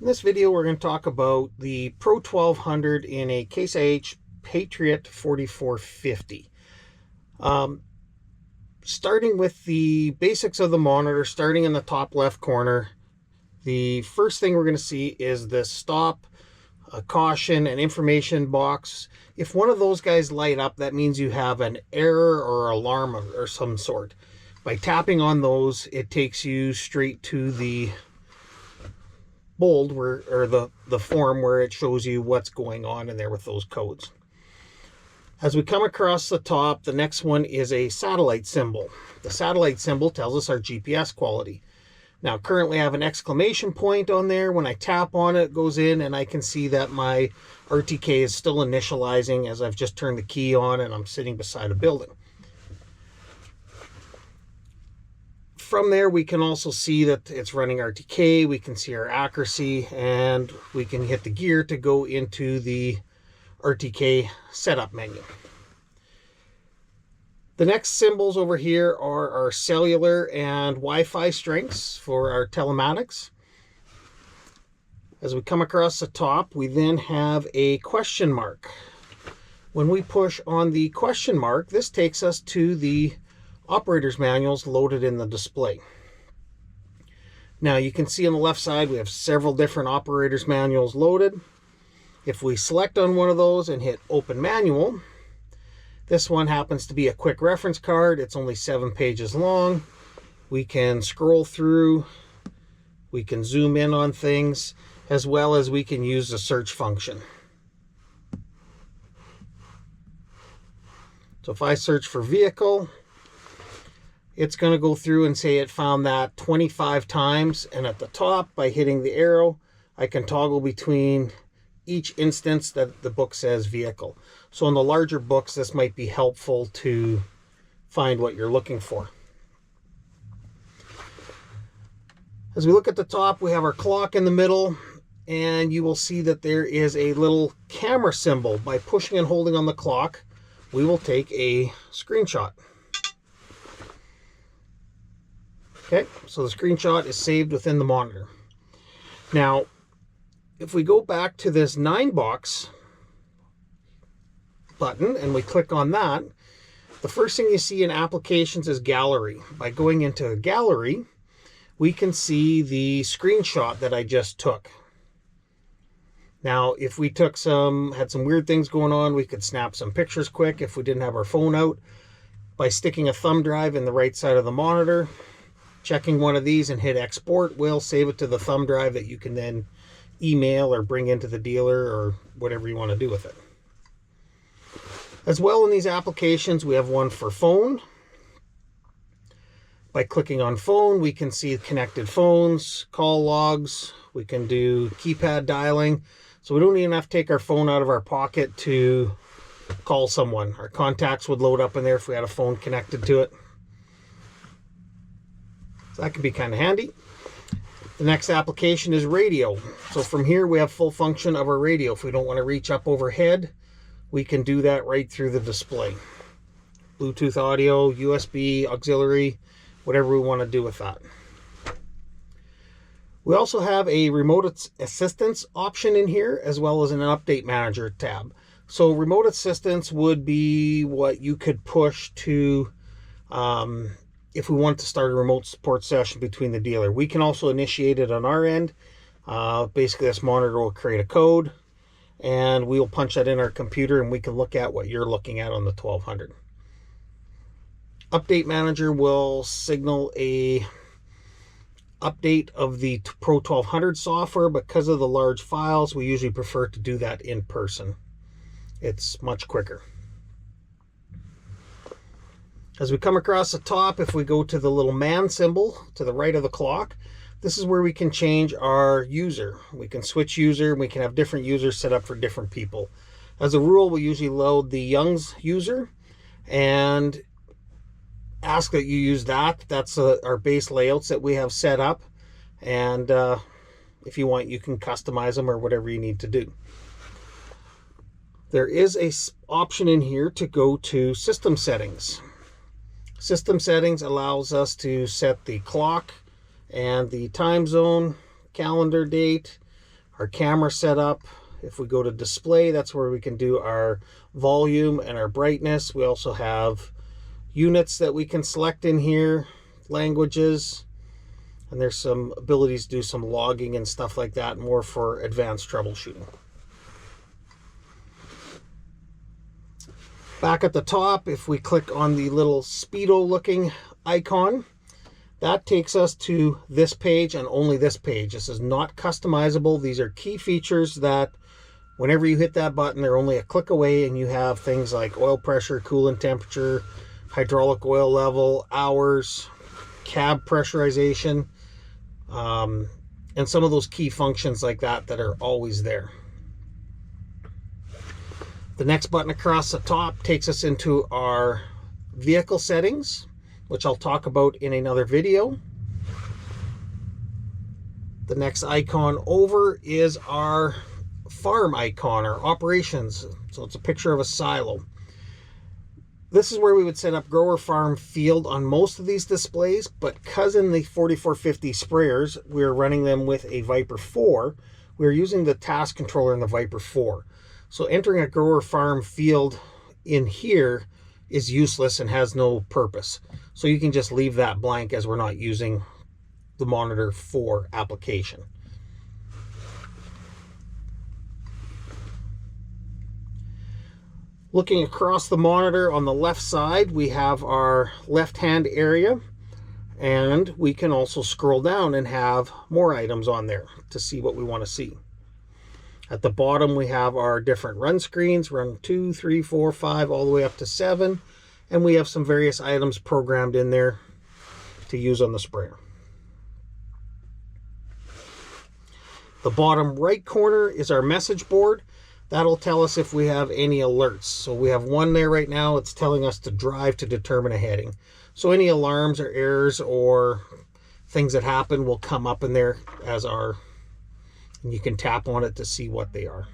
In this video, we're going to talk about the Pro 1200 in a Case IH Patriot 4450. Starting with the basics of the monitor, starting in the top left corner, the first thing we're going to see is the stop, caution, and information box. If one of those guys light up, that means you have an error or alarm or some sort. By tapping on those, it takes you straight to the bold or the form where it shows you what's going on in there with those codes. As we come across the top, the next one is a satellite symbol. The satellite symbol tells us our GPS quality. Now currently I have an exclamation point on there. When I tap on it, it goes in and I can see that my RTK is still initializing as I've just turned the key on and I'm sitting beside a building. From there, we can also see that it's running RTK, we can see our accuracy, and we can hit the gear to go into the RTK setup menu. The next symbols over here are our cellular and Wi-Fi strengths for our telematics. As we come across the top, we then have a question mark. When we push on the question mark, this takes us to the operator's manuals loaded in the display. Now you can see on the left side we have several different operator's manuals loaded. If we select on one of those and hit open manual, this one happens to be a quick reference card. It's only 7 pages long. We can scroll through, we can zoom in on things, as well as we can use the search function. So if I search for vehicle, it's going to go through and say it found that 25 times, and at the top, by hitting the arrow, I can toggle between each instance that the book says vehicle. So in the larger books, this might be helpful to find what you're looking for. As we look at the top, we have our clock in the middle, and you will see that there is a little camera symbol. By pushing and holding on the clock, we will take a screenshot. Okay, so the screenshot is saved within the monitor. Now, if we go back to this 9-box button and we click on that, the first thing you see in applications is gallery. By going into a gallery, we can see the screenshot that I just took. Now, if we had some weird things going on, we could snap some pictures quick if we didn't have our phone out. By sticking a thumb drive in the right side of the monitor, checking one of these and hit export will save it to the thumb drive that you can then email or bring into the dealer or whatever you want to do with it. As well, in these applications, we have one for phone. By clicking on phone, we can see connected phones, call logs, we can do keypad dialing. So we don't even have to take our phone out of our pocket to call someone. Our contacts would load up in there if we had a phone connected to it. So that can be kind of handy. The next application is radio. So from here we have full function of our radio. If we don't want to reach up overhead, we can do that right through the display. Bluetooth audio, USB, auxiliary, whatever we want to do with that. We also have a remote assistance option in here, as well as an update manager tab. So remote assistance would be what you could push to if we want to start a remote support session between the dealer. We can also initiate it on our end. Basically, this monitor will create a code, and we will punch that in our computer, and we can look at what you're looking at on the 1200. Update Manager will signal a update of the Pro 1200 software. Because of the large files, we usually prefer to do that in person. It's much quicker. As we come across the top, if we go to the little man symbol to the right of the clock, this is where we can change our user. We can switch user, and we can have different users set up for different people. As a rule, we usually load the Young's user and ask that you use that. That's our base layouts that we have set up. And if you want, you can customize them or whatever you need to do. There is an option in here to go to system settings. System settings allows us to set the clock and the time zone, calendar date, our camera setup. If we go to display, that's where we can do our volume and our brightness. We also have units that we can select in here, languages, and there's some abilities to do some logging and stuff like that, more for advanced troubleshooting. Back at the top, if we click on the little speedo looking icon, that takes us to this page and only this page. This is not customizable. These are key features that whenever you hit that button, they're only a click away, and you have things like oil pressure, coolant temperature, hydraulic oil level, hours, cab pressurization, and some of those key functions like that that are always there. The next button across the top takes us into our vehicle settings, which I'll talk about in another video. The next icon over is our farm icon, or operations. So it's a picture of a silo. This is where we would set up grower farm field on most of these displays, but because in the 4450 sprayers, we're running them with a Viper 4, we're using the task controller in the Viper 4. So entering a grower farm field in here is useless and has no purpose. So you can just leave that blank, as we're not using the Monitor 4 application. Looking across the monitor on the left side, we have our left-hand area, and we can also scroll down and have more items on there to see what we want to see. At the bottom, we have our different run screens, run 2, 3, 4, 5, all the way up to 7, and we have some various items programmed in there to use on the sprayer. The bottom right corner is our message board. That'll tell us if we have any alerts. So we have one there right now. It's telling us to drive to determine a heading. So any alarms or errors or things that happen will come up in there as our, and you can tap on it to see what they are.